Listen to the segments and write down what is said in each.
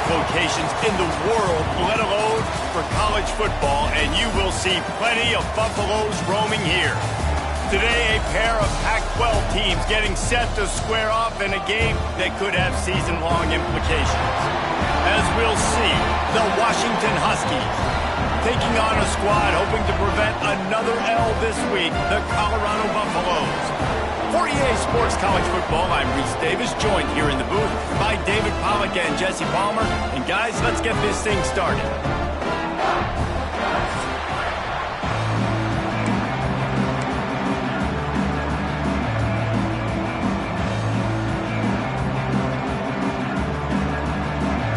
best locations in the world, let alone for college football, and you will see plenty of Buffaloes roaming here. Today, a pair of Pac-12 teams getting set to square off in a game that could have season-long implications. As we'll see, the Washington Huskies taking on a squad hoping to prevent another L this week, the Colorado Buffaloes. For EA Sports College Football, I'm Reese Davis, joined here in the booth by David Pollack and Jesse Palmer. And guys, let's get this thing started.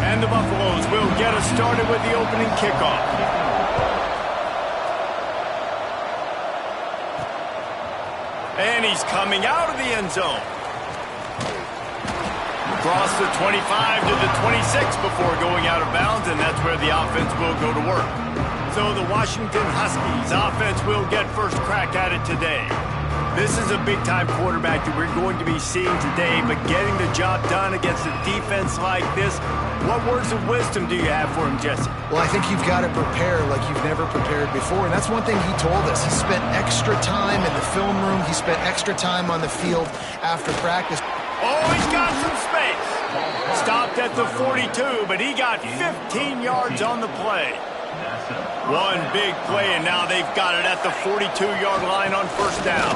And the Buffaloes will get us started with the opening kickoff. And he's coming out of the end zone. Across the 25 to the 26 before going out of bounds, and that's where the offense will go to work. So the Washington Huskies offense will get first crack at it today. This is a big-time quarterback that we're going to be seeing today, but getting the job done against a defense like this, what words of wisdom do you have for him, Jesse? Well, I think you've got to prepare like you've never prepared before, and that's one thing he told us. He spent extra time in the film room. He spent extra time on the field after practice. Oh, he's got some space. Stopped at the 42, but he got 15 yards on the play. One big play, and now they've got it at the 42-yard line on first down.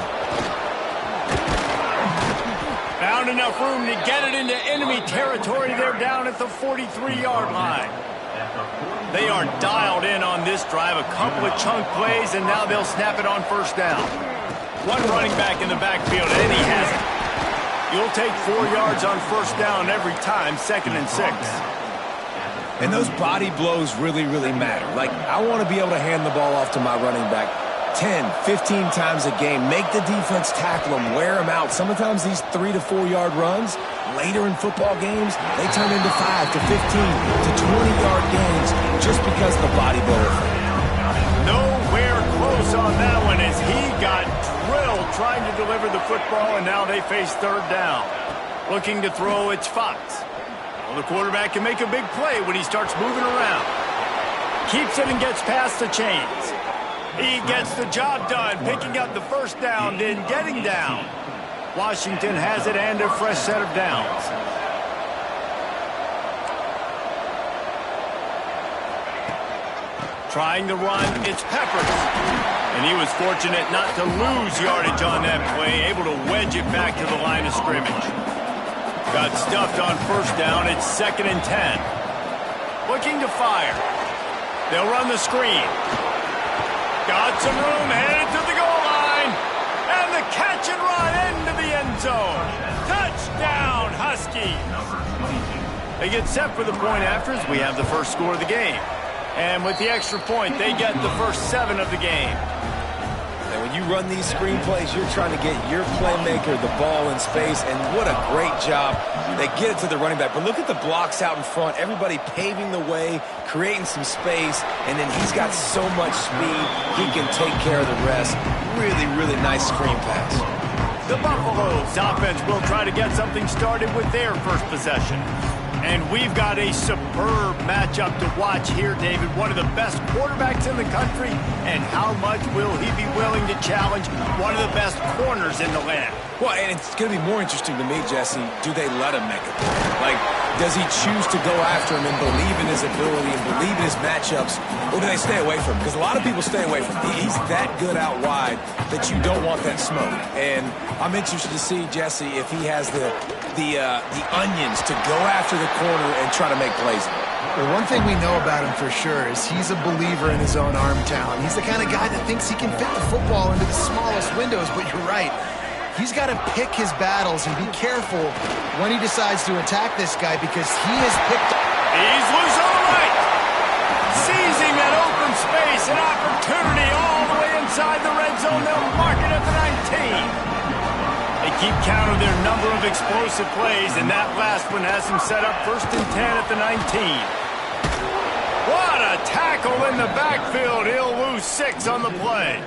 Found enough room to get it into enemy territory. They're down at the 43-yard line. They are dialed in on this drive. A couple of chunk plays, and now they'll snap it on first down. One running back in the backfield, and he has it. You'll take 4 yards on first down every time, 2nd and 6. And those body blows really, really matter. Like, I want to be able to hand the ball off to my running back 10, 15 times a game. Make the defense tackle them, wear them out. Sometimes these 3 to 4 yard runs, later in football games, they turn into 5 to 15 to 20-yard gains just because of the body blow. Nowhere close on that one as he got drilled trying to deliver the football, and now they face third down. Looking to throw, it's Fox. Well, the quarterback can make a big play when he starts moving around. Keeps it and gets past the chains. He gets the job done, picking up the first down, then getting down. Washington has it and a fresh set of downs. Trying to run, it's Peppers. And he was fortunate not to lose yardage on that play, able to wedge it back to the line of scrimmage. Got stuffed on first down, it's 2nd and 10. Looking to fire. They'll run the screen. Got some room, headed to the goal line. And the catch and run into the end zone. Touchdown, Huskies. They get set for the point after as we have the first score of the game. And with the extra point, they get the first 7 of the game. And when you run these screen plays, you're trying to get your playmaker the ball in space, and what a great job. They get it to the running back, but look at the blocks out in front. Everybody paving the way, creating some space, and then he's got so much speed, he can take care of the rest. Really, really nice screen pass. The Buffaloes offense will try to get something started with their first possession. And we've got a superb matchup to watch here, David. One of the best quarterbacks in the country. And how much will he be willing to challenge one of the best corners in the land? Well, and it's going to be more interesting to me, Jesse, do they let him make it? Like, does he choose to go after him and believe in his ability and believe in his matchups, or do they stay away from him? Because a lot of people stay away from him. He's that good out wide that you don't want that smoke. And I'm interested to see, Jesse, if he has the onions to go after the corner and try to make plays. Well, one thing we know about him for sure is he's a believer in his own arm talent. He's the kind of guy that thinks he can fit the football into the smallest windows, but you're right. He's got to pick his battles and be careful when he decides to attack this guy because he has picked... He's loose on the right. Seizing that open space, an opportunity all the way inside the red zone. They'll mark it at the 19. They keep count of their number of explosive plays, and that last one has him set up 1st and 10 at the 19. What a tackle in the backfield. He'll lose 6 on the play.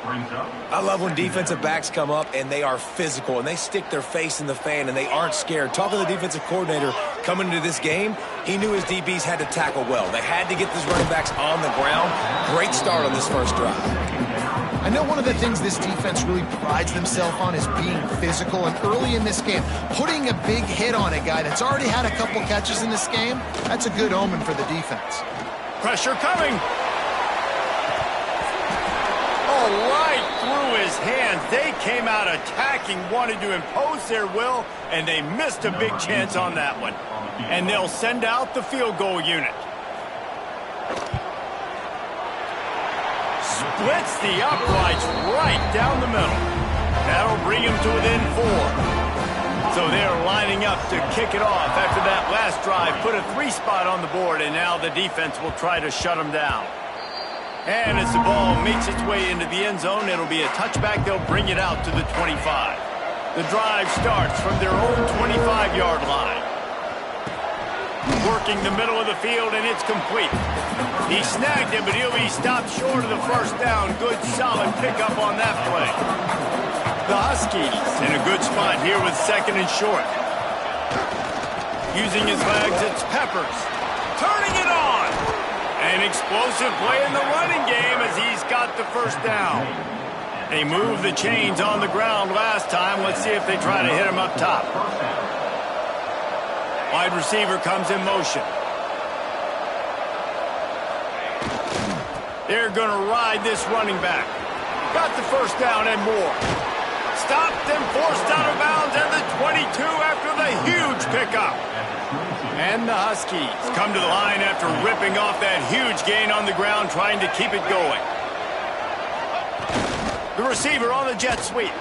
I love when defensive backs come up and they are physical and they stick their face in the fan and they aren't scared. Talking to the defensive coordinator coming into this game, he knew his DBs had to tackle well. They had to get these running backs on the ground. Great start on this first drive. I know one of the things this defense really prides themselves on is being physical, and early in this game, putting a big hit on a guy that's already had a couple catches in this game, that's a good omen for the defense. Pressure coming. Oh, right through his hands. They came out attacking, wanted to impose their will, and they missed a big chance on that one. And they'll send out the field goal unit. Splits the uprights right down the middle. That'll bring him to within 4. So they're lining up to kick it off after that last drive. Put a 3 spot on the board, and now the defense will try to shut them down. And as the ball makes its way into the end zone, it'll be a touchback. They'll bring it out to the 25. The drive starts from their own 25-yard line. Working the middle of the field, and it's complete. He snagged it, but he'll be stopped short of the first down. Good, solid pickup on that play. The Huskies in a good spot here with 2nd and short. Using his legs, it's Peppers. Turning it on. An explosive play in the running game as he's got the first down. They moved the chains on the ground last time. Let's see if they try to hit him up top. Wide receiver comes in motion. They're going to ride this running back. Got the first down and more. Stopped and forced out of bounds at the 22 after the huge pickup. And the Huskies come to the line after ripping off that huge gain on the ground, trying to keep it going. The receiver on the jet sweep.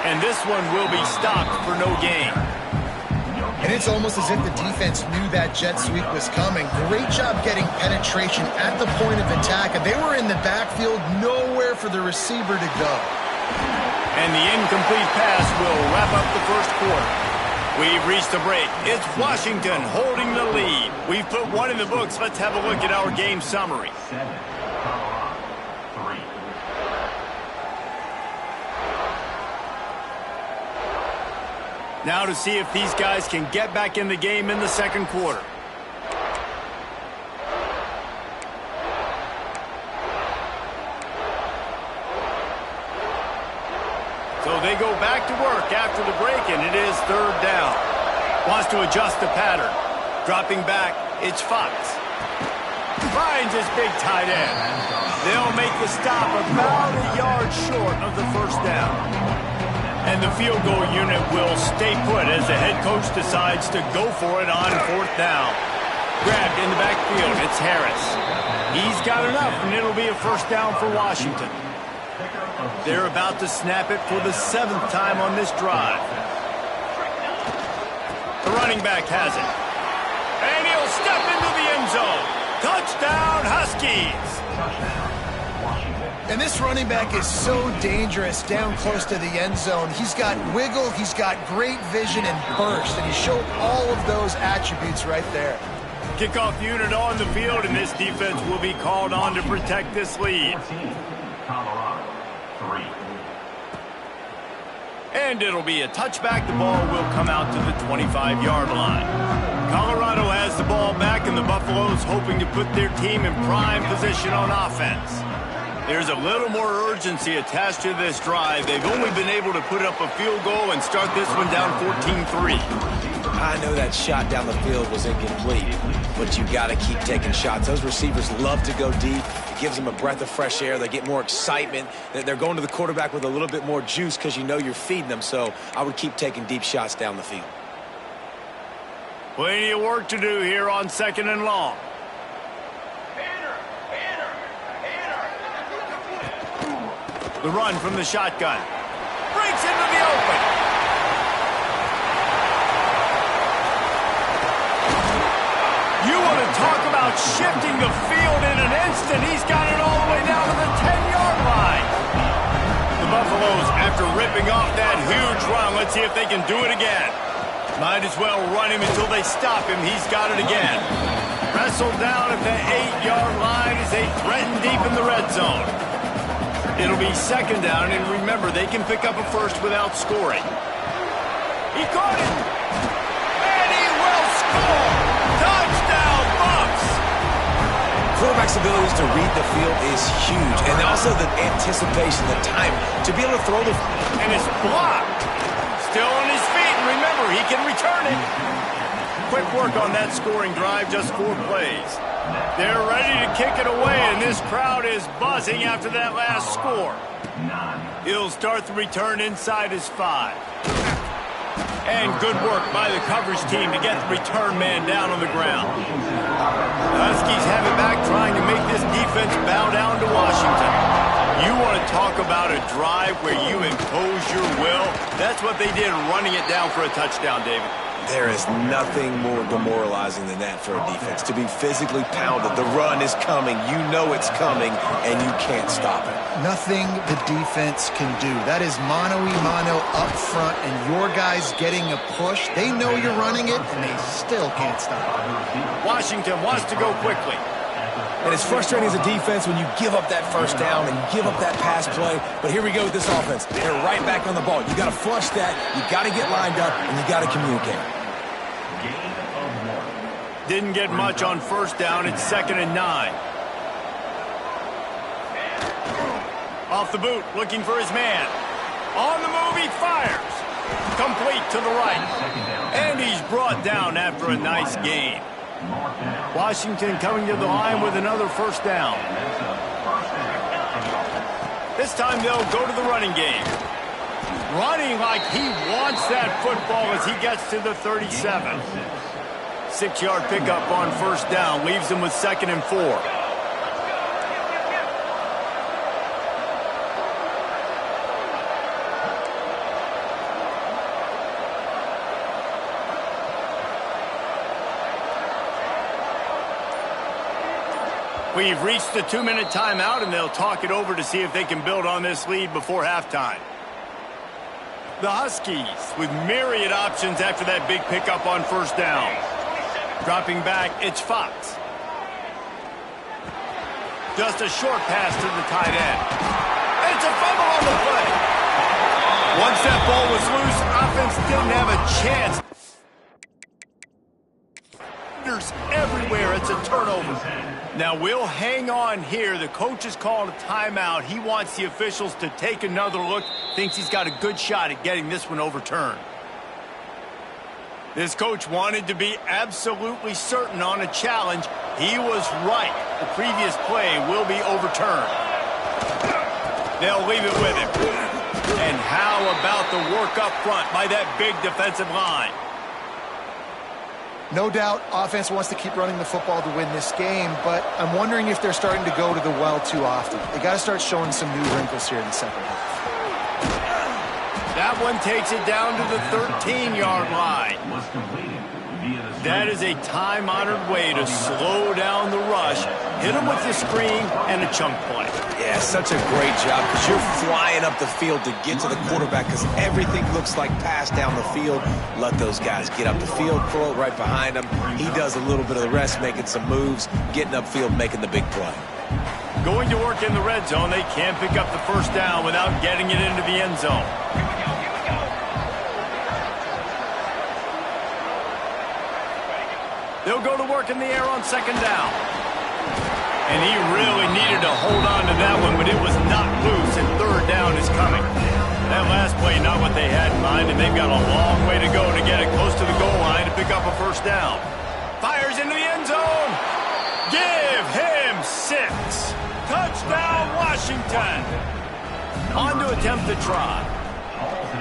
And this one will be stopped for no gain. And it's almost as if the defense knew that jet sweep was coming. Great job getting penetration at the point of attack. And they were in the backfield, nowhere for the receiver to go. And the incomplete pass will wrap up the first quarter. We've reached a break. It's Washington holding the lead. We've put one in the books. Let's have a look at our game summary. Now to see if these guys can get back in the game in the second quarter. So they go back to work after the break, and it is 3rd down. Wants to adjust the pattern. Dropping back, it's Fox. Finds his big tight end. They'll make the stop about a yard short of the first down. And the field goal unit will stay put as the head coach decides to go for it on 4th down. Grabbed in the backfield, it's Harris. He's got enough, and it'll be a first down for Washington. They're about to snap it for the 7th time on this drive. The running back has it. And he'll step into the end zone. Touchdown, Huskies! And this running back is so dangerous down close to the end zone. He's got wiggle, he's got great vision and burst, and he showed all of those attributes right there. Kickoff unit on the field, and this defense will be called on to protect this lead. And it'll be a touchback. The ball will come out to the 25-yard line. Colorado has the ball back, and the Buffaloes hoping to put their team in prime position on offense. There's a little more urgency attached to this drive. They've only been able to put up a field goal and start this one down 14-3. I know that shot down the field was incomplete, but you got to keep taking shots. Those receivers love to go deep. It gives them a breath of fresh air. They get more excitement. They're going to the quarterback with a little bit more juice because you know you're feeding them. So I would keep taking deep shots down the field. Plenty of work to do here on 2nd and long. The run from the shotgun. Breaks into the open. You want to talk about shifting the field in an instant. He's got it all the way down to the 10-yard line. The Buffaloes, after ripping off that huge run, let's see if they can do it again. Might as well run him until they stop him. He's got it again. Wrestled down at the 8-yard line as they threaten deep in the red zone. It'll be second down, and remember, they can pick up a first without scoring. He caught it, and he will score! Touchdown, Bucks! Quarterback's abilities to read the field is huge, and also the anticipation, the time to be able to throw the... And it's blocked. Still on his feet, and remember, he can return it. Quick work on that scoring drive, just 4 plays. They're ready to kick it away, and this crowd is buzzing after that last score. He'll start the return inside his 5. And good work by the coverage team to get the return man down on the ground. The Huskies have it back, trying to make this defense bow down to Washington. You want to talk about a drive where you impose your will? That's what they did, running it down for a touchdown, David. There is nothing more demoralizing than that for a defense. To be physically pounded, the run is coming, you know it's coming, and you can't stop it. Nothing the defense can do. That is mano-a-mano up front, and your guys getting a push. They know you're running it, and they still can't stop it. Washington wants to go quickly. And it's frustrating as a defense when you give up that first down and give up that pass play. But here we go with this offense. They're right back on the ball. You got to flush that, you got to get lined up, and you got to communicate. Didn't get much on first down. It's 2nd and 9. Off the boot, looking for his man. On the move, he fires. Complete to the right. And he's brought down after a nice gain. Washington coming to the line with another first down. This time they'll go to the running game. Running like he wants that football as he gets to the 37. 6-yard pickup on first down, leaves him with 2nd and 4. We've reached the 2-minute timeout, and they'll talk it over to see if they can build on this lead before halftime. The Huskies with myriad options after that big pickup on first down. Dropping back, it's Fox. Just a short pass to the tight end. It's a fumble on the play. Once that ball was loose, offense didn't have a chance. There's everywhere. It's a turnover. Now we'll hang on here. The coach has called a timeout. He wants the officials to take another look. Thinks he's got a good shot at getting this one overturned. This coach wanted to be absolutely certain on a challenge. He was right. The previous play will be overturned. They'll leave it with him. And how about the work up front by that big defensive line? No doubt, offense wants to keep running the football to win this game, but I'm wondering if they're starting to go to the well too often. They got to start showing some new wrinkles here in the second half. That one takes it down to the 13-yard line. That is a time-honored way to slow down the rush, hit him with the screen, and a chunk play. Yeah, such a great job because you're flying up the field to get to the quarterback because everything looks like pass down the field. Let those guys get up the field, throw it right behind him. He does a little bit of the rest, making some moves, getting upfield, making the big play. Going to work in the red zone, they can't pick up the first down without getting it into the end zone. They'll go to work in the air on second down. And he really needed to hold on to that one, but it was not loose, and third down is coming. That last play, not what they had in mind, and they've got a long way to go to get it close to the goal line to pick up a first down. Fires into the end zone. Give him 6. Touchdown, Washington. On to attempt the try.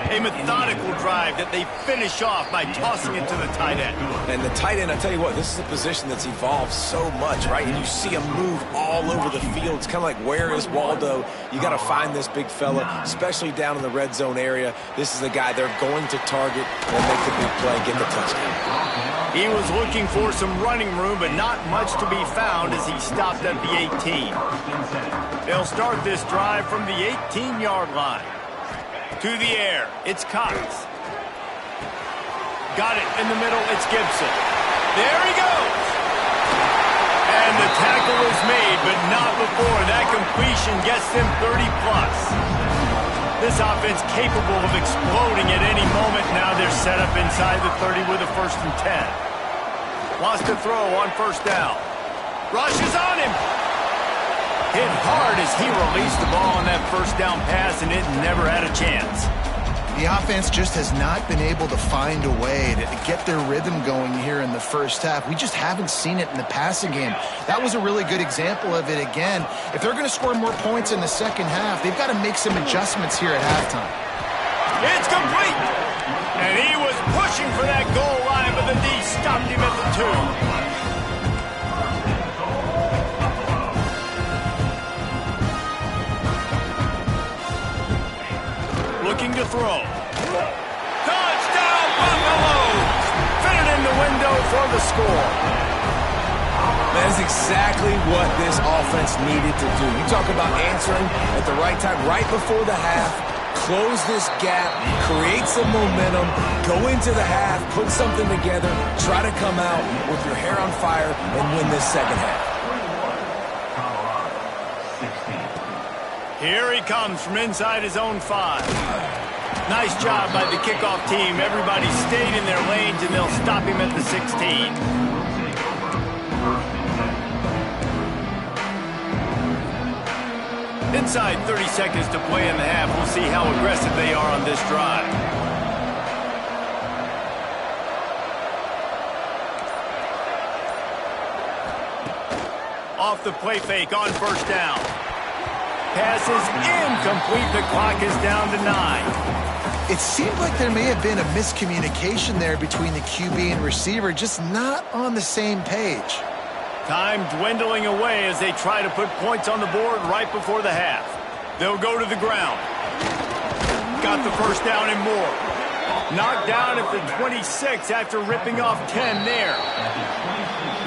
A methodical drive that they finish off by tossing it to the tight end. And the tight end, I tell you what, this is a position that's evolved so much, right? And you see him move all over the field. It's kind of like, where is Waldo? You got to find this big fella, especially down in the red zone area. This is the guy they're going to target and make the big play, get the touchdown. He was looking for some running room, but not much to be found as he stopped at the 18. They'll start this drive from the 18-yard line. To the air, it's Cox. Got it in the middle, it's Gibson. There he goes! And the tackle is made but not before. That completion gets them 30+. This offense capable of exploding at any moment. Now they're set up inside the 30 with a 1st and 10. Wants to throw on 1st down. Rushes on him. Hit hard as he released the ball on that 1st down pass, and it never had a chance. The offense just has not been able to find a way to get their rhythm going here in the 1st half. We just haven't seen it in the passing game. That was a really good example of it again. If they're going to score more points in the 2nd half, they've got to make some adjustments here at halftime. It's complete! And he was pushing for that goal line, but the D stopped him at the 2. Looking to throw. Touchdown, Buffaloes! Fit it in the window for the score. That is exactly what this offense needed to do. You talk about answering at the right time, right before the half, close this gap, create some momentum, go into the half, put something together, try to come out with your hair on fire and win this 2nd half. Here he comes from inside his own 5. Nice job by the kickoff team. Everybody stayed in their lanes, and they'll stop him at the 16. Inside 30 seconds to play in the half. We'll see how aggressive they are on this drive. Off the play fake on 1st down. Pass is incomplete. The clock is down to 9. It seemed like there may have been a miscommunication there between the QB and receiver, just not on the same page. Time dwindling away as they try to put points on the board right before the half. They'll go to the ground. Got the 1st down and more. Knocked down at the 26 after ripping off 10 there.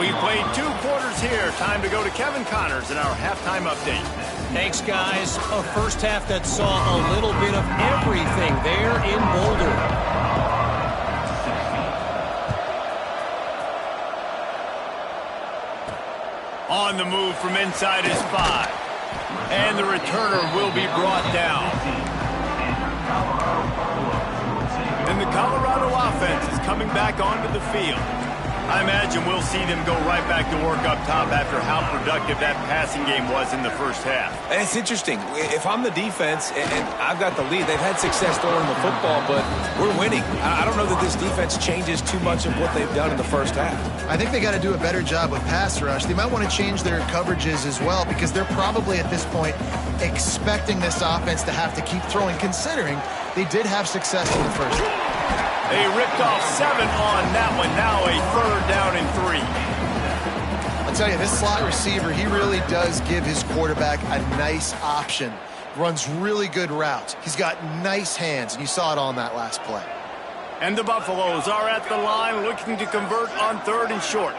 We've played 2 quarters here. Time to go to Kevin Connors in our halftime update. Thanks, guys. A 1st half that saw a little bit of everything there in Boulder. On the move from inside his 5. And the returner will be brought down. And the Colorado offense is coming back onto the field. I imagine we'll see them go right back to work up top after how productive that passing game was in the 1st half. And it's interesting. If I'm the defense and I've got the lead, they've had success throwing the football, but we're winning. I don't know that this defense changes too much of what they've done in the 1st half. I think they got to do a better job with pass rush. They might want to change their coverages as well, because they're probably at this point expecting this offense to have to keep throwing, considering they did have success in the 1st half. They ripped off 7 on that one. Now a 3rd down and 3. I'll tell you, this slot receiver, he really does give his quarterback a nice option. Runs really good routes. He's got nice hands, and you saw it on that last play. And the Buffaloes are at the line looking to convert on 3rd and short.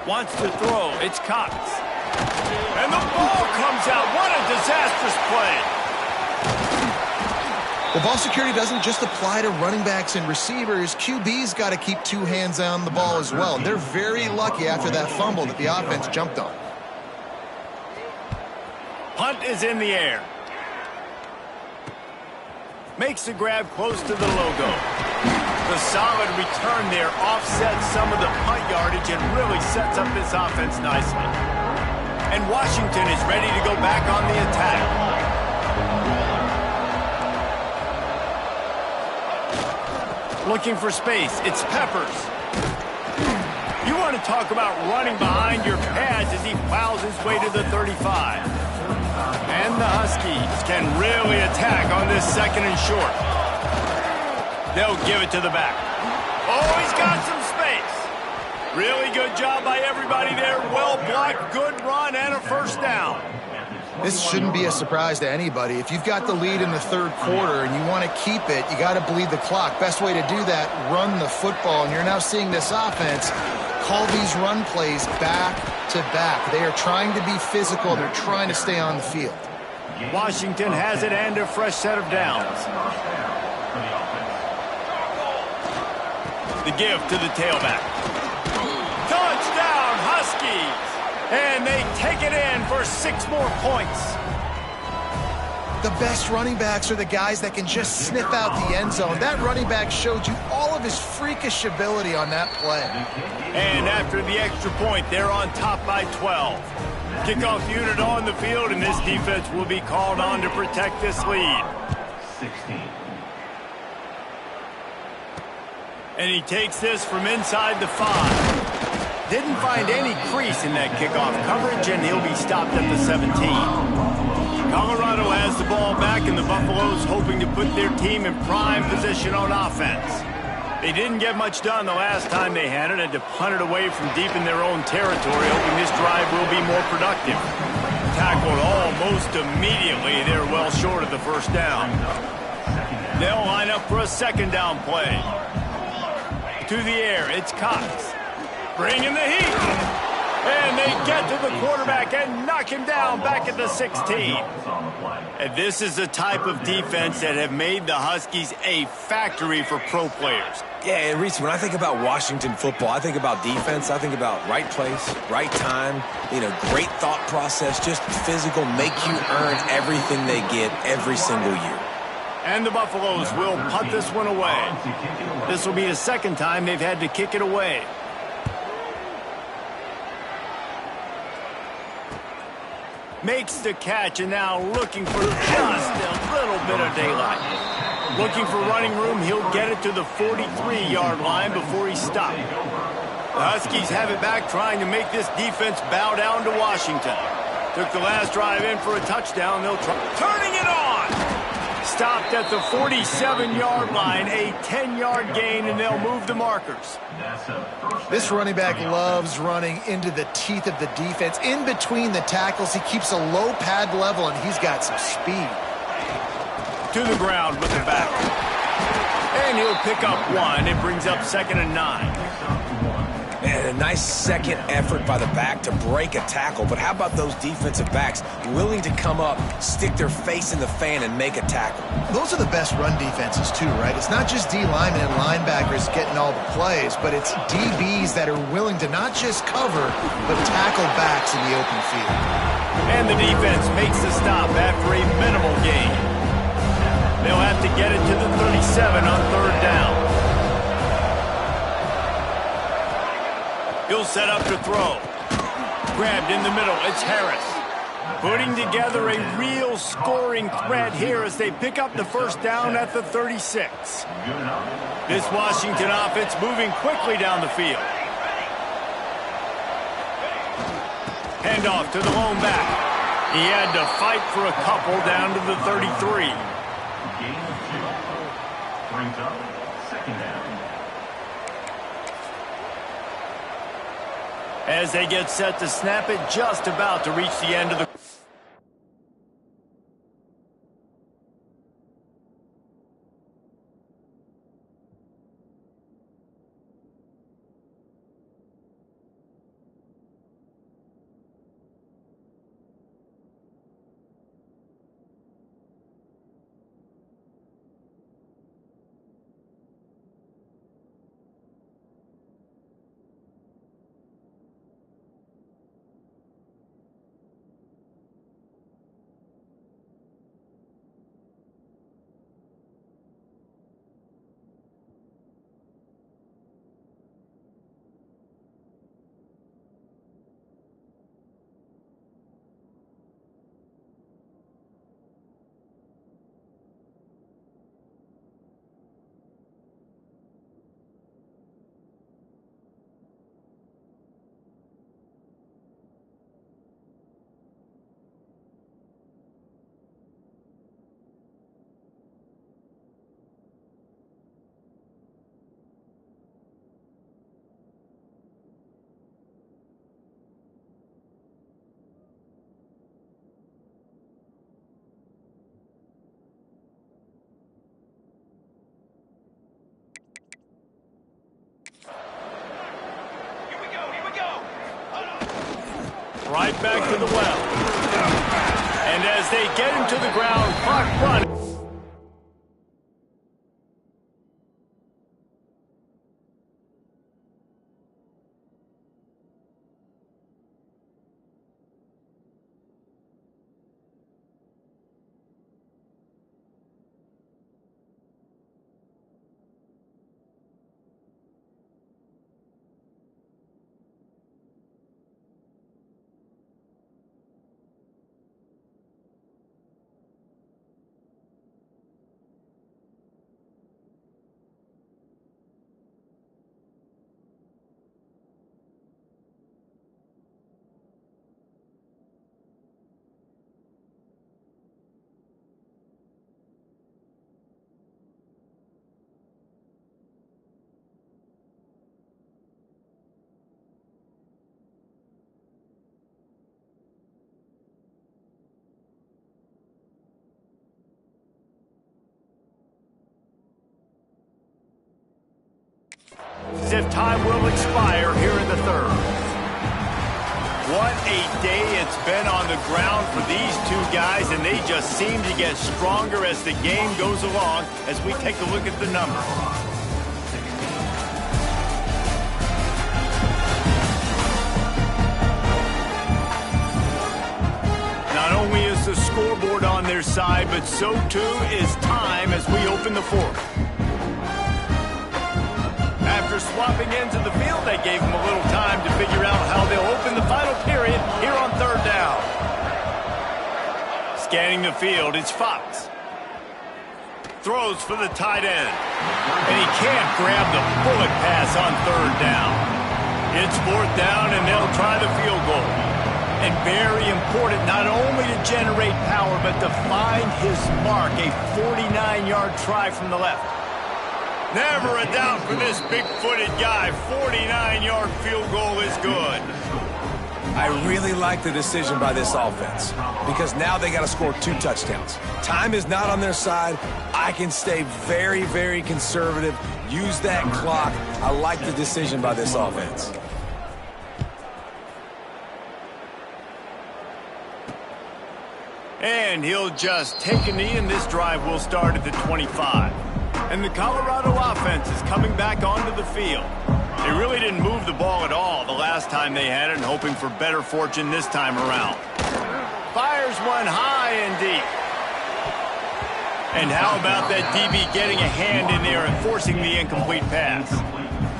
Wants to throw. It's Cox. And the ball comes out. What a disastrous play. The ball security doesn't just apply to running backs and receivers. QB's got to keep 2 hands on the ball as well. And they're very lucky after that fumble that the offense jumped on. Punt is in the air. Makes the grab close to the logo. The solid return there offsets some of the punt yardage and really sets up this offense nicely. And Washington is ready to go back on the attack. Looking for space. It's Peppers. You want to talk about running behind your pads as he plows his way to the 35. And the Huskies can really attack on this 2nd and short. They'll give it to the back. Oh, he's got some space. Really good job by everybody there. Well blocked, good run, and a 1st down. This shouldn't be a surprise to anybody. If you've got the lead in the 3rd quarter and you want to keep it, you got to bleed the clock. Best way to do that, run the football. And you're now seeing this offense call these run plays back to back. They are trying to be physical. They're trying to stay on the field. Washington has it and a fresh set of downs. The give to the tailback. Touchdown, Huskies! And they take it in for 6 more points. The best running backs are the guys that can just sniff out the end zone. That running back showed you all of his freakish ability on that play. And after the extra point, they're on top by 12. Kickoff unit on the field, and this defense will be called on to protect this lead. 16. And he takes this from inside the 5. Didn't find any crease in that kickoff coverage, and he'll be stopped at the 17. Colorado has the ball back, and the Buffaloes hoping to put their team in prime position on offense. They didn't get much done the last time they had it, and to punt it away from deep in their own territory, hoping this drive will be more productive. Tackled almost immediately. They're well short of the first down. They'll line up for a second down play. To the air, it's Cox. Bringing the heat. And they get to the quarterback and knock him down back at the 16. And this is the type of defense that have made the Huskies a factory for pro players. Yeah, and Reese, when I think about Washington football, I think about defense. I think about right place, right time, great thought process, just physical, make you earn everything they get every single year. And the Buffaloes will punt this one away. This will be the second time they've had to kick it away. Makes the catch, and now looking for just a little bit of daylight. Looking for running room, he'll get it to the 43-yard line before he's stopped. The Huskies have it back, trying to make this defense bow down to Washington. Took the last drive in for a touchdown. They'll try turning it on. Stopped at the 47-yard line, a 10-yard gain, and they'll move the markers. This running back loves running into the teeth of the defense. In between the tackles, he keeps a low pad level, and he's got some speed. To the ground with the back. And he'll pick up 1. It brings up 2nd and 9. And a nice second effort by the back to break a tackle. But how about those defensive backs willing to come up, stick their face in the fan, and make a tackle? Those are the best run defenses, too, right? It's not just D linemen and linebackers getting all the plays, but it's DBs that are willing to not just cover, but tackle backs in the open field. And the defense makes the stop after a minimal gain. They'll have to get it to the 37 on 3rd down. He'll set up to throw. Grabbed in the middle, it's Harris. Putting together a real scoring threat here as they pick up the first down at the 36. This Washington offense moving quickly down the field. Handoff to the lone back. He had to fight for a couple down to the 33. Gain of 2. Brings up 2nd down. As they get set to snap it, just about to reach the end of the... Right back to the well. And as they get him to the ground, clock running. as if time will expire here in the third. What a day it's been on the ground for these two guys, and they just seem to get stronger as the game goes along as we take a look at the numbers. Not only is the scoreboard on their side, but so too is time as we open the fourth. After swapping ends of the field, they gave them a little time to figure out how they'll open the final period here on third down. Scanning the field, it's Fox. Throws for the tight end. And he can't grab the bullet pass on third down. It's fourth down, and they'll try the field goal. And very important, not only to generate power, but to find his mark, a 49-yard try from the left. Never a doubt for this big-footed guy. 49-yard field goal is good. I really like the decision by this offense because now they got to score 2 touchdowns. Time is not on their side. I can stay very, very conservative. Use that clock. I like the decision by this offense. And he'll just take a knee, and this drive will start at the 25. And the Colorado offense is coming back onto the field. They really didn't move the ball at all the last time they had it, and hoping for better fortune this time around. Fires one high and deep. And how about that DB getting a hand in there and forcing the incomplete pass?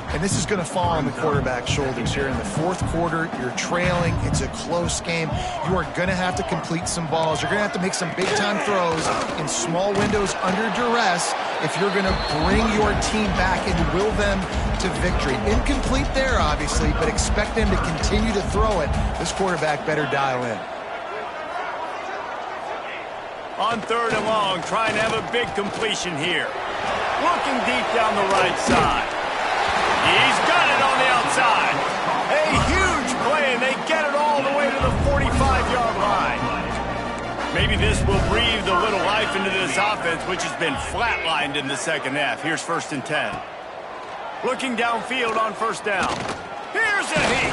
And this is going to fall on the quarterback's shoulders here in the fourth quarter. You're trailing. It's a close game. You are going to have to complete some balls. You're going to have to make some big-time throws in small windows under duress if you're going to bring your team back and will them to victory. Incomplete there, obviously, but expect them to continue to throw it. This quarterback better dial in. On third and long, trying to have a big completion here. Looking deep down the right side. He's got it on the outside. A huge play, and they get it all the way to the 45-yard line. Maybe this will breathe a little life into this offense, which has been flatlined in the second half. Here's 1st and 10. Looking downfield on first down. Here's a hit.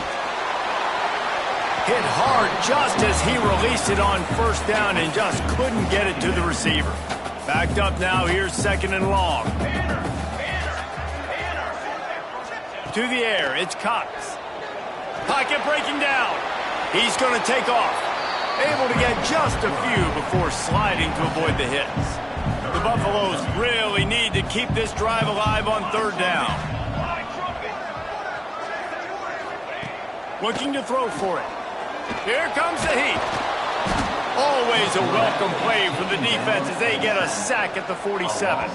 Hit hard just as he released it on first down and just couldn't get it to the receiver. Backed up now, here's 2nd and long. To the air, it's Cox. Pocket breaking down. He's going to take off. Able to get just a few before sliding to avoid the hits. The Buffaloes really need to keep this drive alive on third down. Looking to throw for it. Here comes the heat. Always a welcome play for the defense as they get a sack at the 47.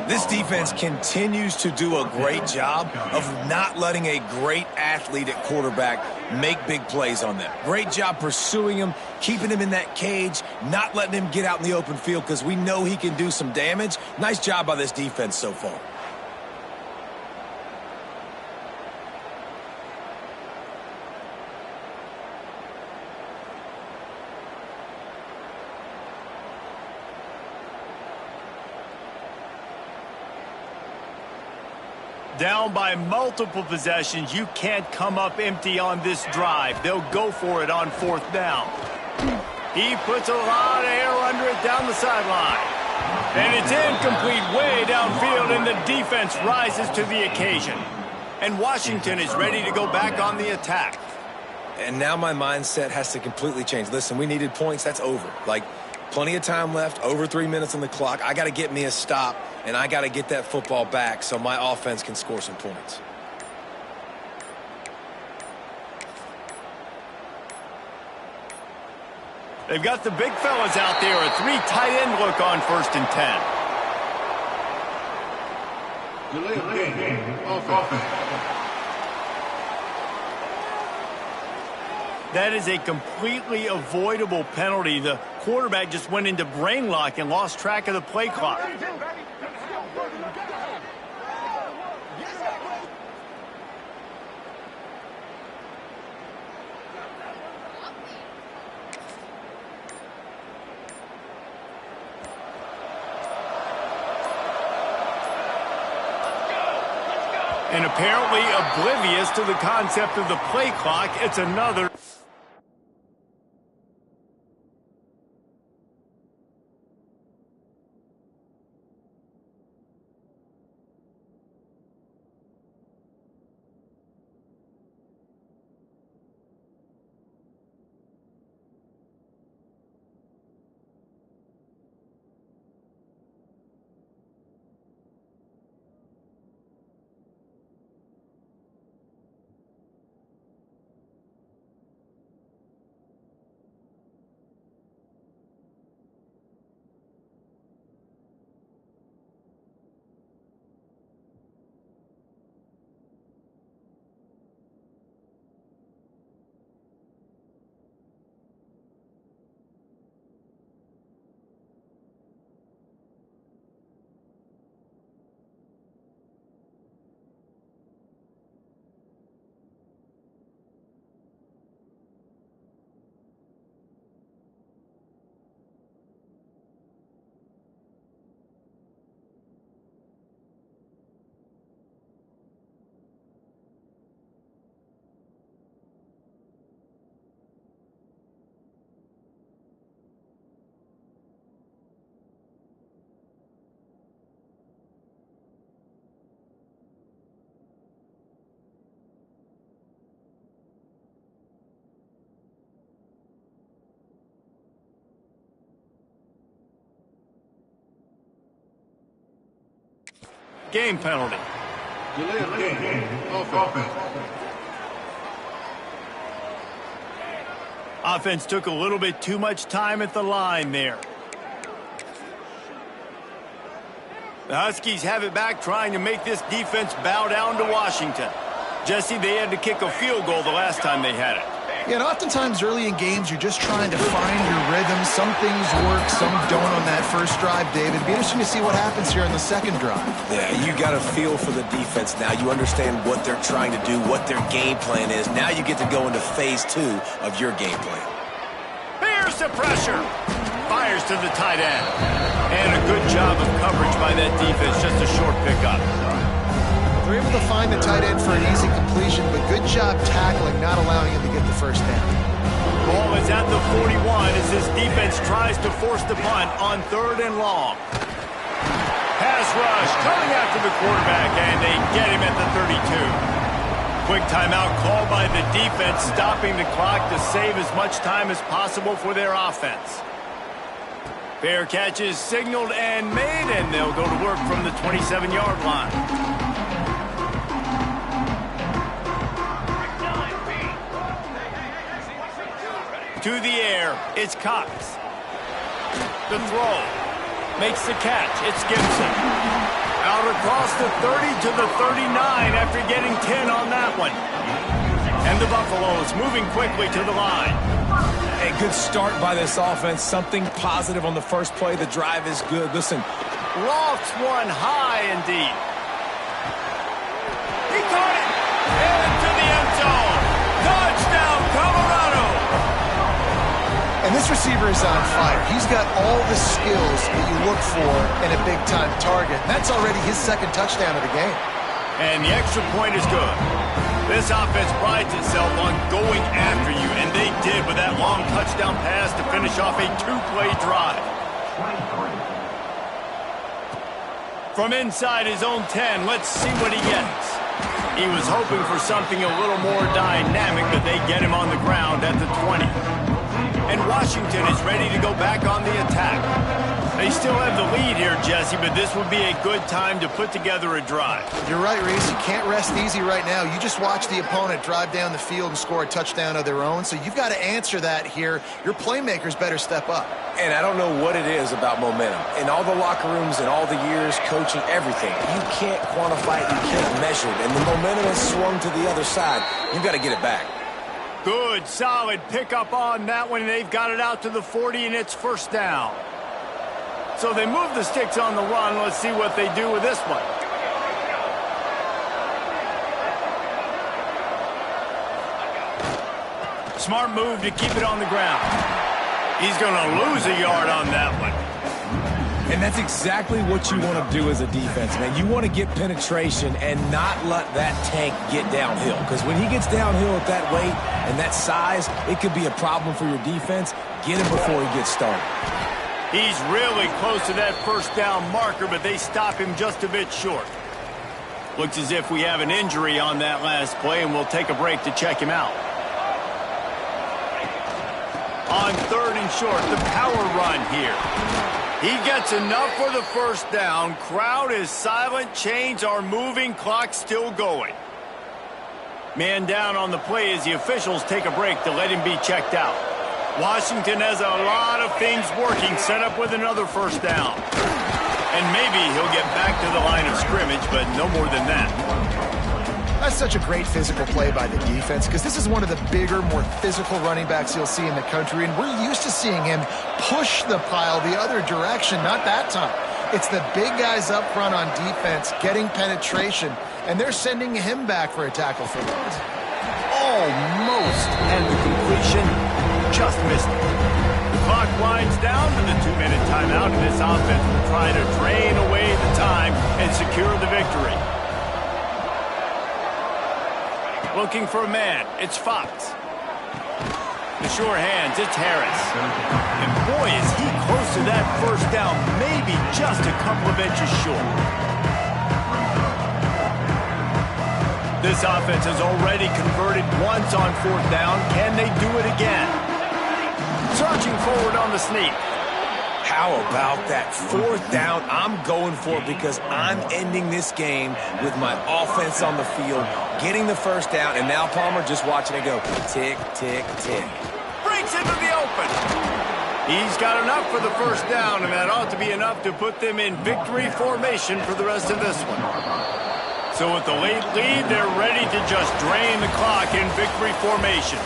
This defense continues to do a great job of not letting a great athlete at quarterback make big plays on them. Great job pursuing him, keeping him in that cage, not letting him get out in the open field because we know he can do some damage. Nice job by this defense so far. Down by multiple possessions, you can't come up empty on this drive. They'll go for it on fourth down. He puts a lot of air under it down the sideline. And it's incomplete way downfield, and the defense rises to the occasion. And Washington is ready to go back on the attack. And now my mindset has to completely change. Listen, we needed points. That's over. Like, plenty of time left, over 3 minutes on the clock. I got to get me a stop, and I got to get that football back so my offense can score some points. They've got the big fellas out there, a 3 tight end look on 1st and 10. Delay game offense. That is a completely avoidable penalty. The quarterback just went into brain lock and lost track of the play clock. And apparently oblivious to the concept of the play clock, it's another. Game penalty. Offense took a little bit too much time at the line there. The Huskies have it back, trying to make this defense bow down to Washington. Jesse, they had to kick a field goal the last time they had it. Yeah, and oftentimes early in games, you're just trying to find your rhythm. Some things work, some don't on that first drive, David. It'd be interesting to see what happens here in the second drive. Yeah, you got a feel for the defense now. You understand what they're trying to do, what their game plan is. Now you get to go into phase 2 of your game plan. Here's the pressure. Fires to the tight end. And a good job of coverage by that defense. Just a short pickup. They're able to find the tight end for an easy completion, but good job tackling, not allowing him to get the first down. Ball is at the 41 as this defense tries to force the punt on 3rd and long. Pass rush coming after the quarterback, and they get him at the 32. Quick timeout called by the defense, stopping the clock to save as much time as possible for their offense. Fair catch is signaled and made, and they'll go to work from the 27-yard line. To the air, it's Cox. The throw. Makes the catch. It's Gibson. Out across the 30 to the 39 after getting 10 on that one. And the Buffaloes moving quickly to the line. A good start by this offense. Something positive on the first play. The drive is good. Listen. Lofts one high indeed. He caught it. And into the end zone. Touchdown, Colorado. And this receiver is on fire. He's got all the skills that you look for in a big-time target. And that's already his second touchdown of the game. And the extra point is good. This offense prides itself on going after you, and they did with that long touchdown pass to finish off a 2-play drive. From inside his own 10, let's see what he gets. He was hoping for something a little more dynamic, but they get him on the ground at the 20. And Washington is ready to go back on the attack. They still have the lead here, Jesse, but this would be a good time to put together a drive. You're right, Reese. You can't rest easy right now. You just watch the opponent drive down the field and score a touchdown of their own, so you've got to answer that here. Your playmakers better step up. And I don't know what it is about momentum. In all the locker rooms and all the years, coaching, everything, you can't quantify it, you can't measure it. And the momentum has swung to the other side. You've got to get it back. Good, solid pickup on that one. They've got it out to the 40, and it's first down. So they move the sticks on the run. Let's see what they do with this one. Smart move to keep it on the ground. He's going to lose a yard on that one. And that's exactly what you want to do as a defense, man. You want to get penetration and not let that tank get downhill. Because when he gets downhill at that weight and that size, it could be a problem for your defense. Get him before he gets started. He's really close to that first down marker, but they stop him just a bit short. Looks as if we have an injury on that last play, and we'll take a break to check him out. On 3rd and short, the power run here. He gets enough for the first down. Crowd is silent. Chains are moving. Clock still going. Man down on the play as the officials take a break to let him be checked out. Washington has a lot of things working, set up with another first down. And maybe he'll get back to the line of scrimmage, but no more than that. That's such a great physical play by the defense because this is one of the bigger, more physical running backs you'll see in the country, and we're used to seeing him push the pile the other direction. Not that time. It's the big guys up front on defense getting penetration, and they're sending him back for a tackle for loss. Almost. And the completion just missed it. The clock winds down to the 2-minute timeout, and this offense will try to drain away the time and secure the victory. Looking for a man. It's Fox. The sure hands. It's Harris. And boy, is he close to that first down. Maybe just a couple of inches short. This offense has already converted once on 4th down. Can they do it again? Charging forward on the sneak. How about that 4th down? I'm going for it because I'm ending this game with my offense on the field, getting the first down, and now Palmer just watching it go tick, tick, tick. Breaks into the open. He's got enough for the first down, and that ought to be enough to put them in victory formation for the rest of this one. So with the late lead, they're ready to just drain the clock in victory formation.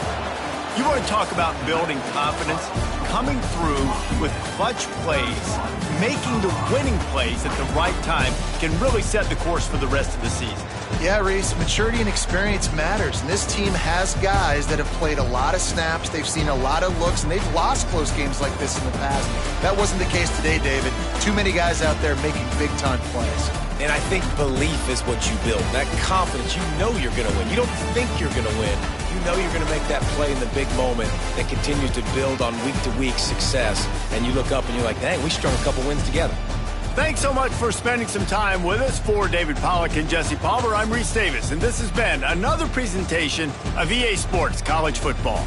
You want to talk about building confidence? Coming through with clutch plays, making the winning plays at the right time can really set the course for the rest of the season. Yeah, Reese, maturity and experience matters, and this team has guys that have played a lot of snaps, they've seen a lot of looks, and they've lost close games like this in the past. That wasn't the case today, David. Too many guys out there making big-time plays. And I think belief is what you build. That confidence, you know you're going to win. You don't think you're going to win. You know you're going to make that play in the big moment that continues to build on week-to-week success. And you look up and you're like, dang, we strung a couple wins together. Thanks so much for spending some time with us. For David Pollack and Jesse Palmer, I'm Reese Davis, and this has been another presentation of EA Sports College Football.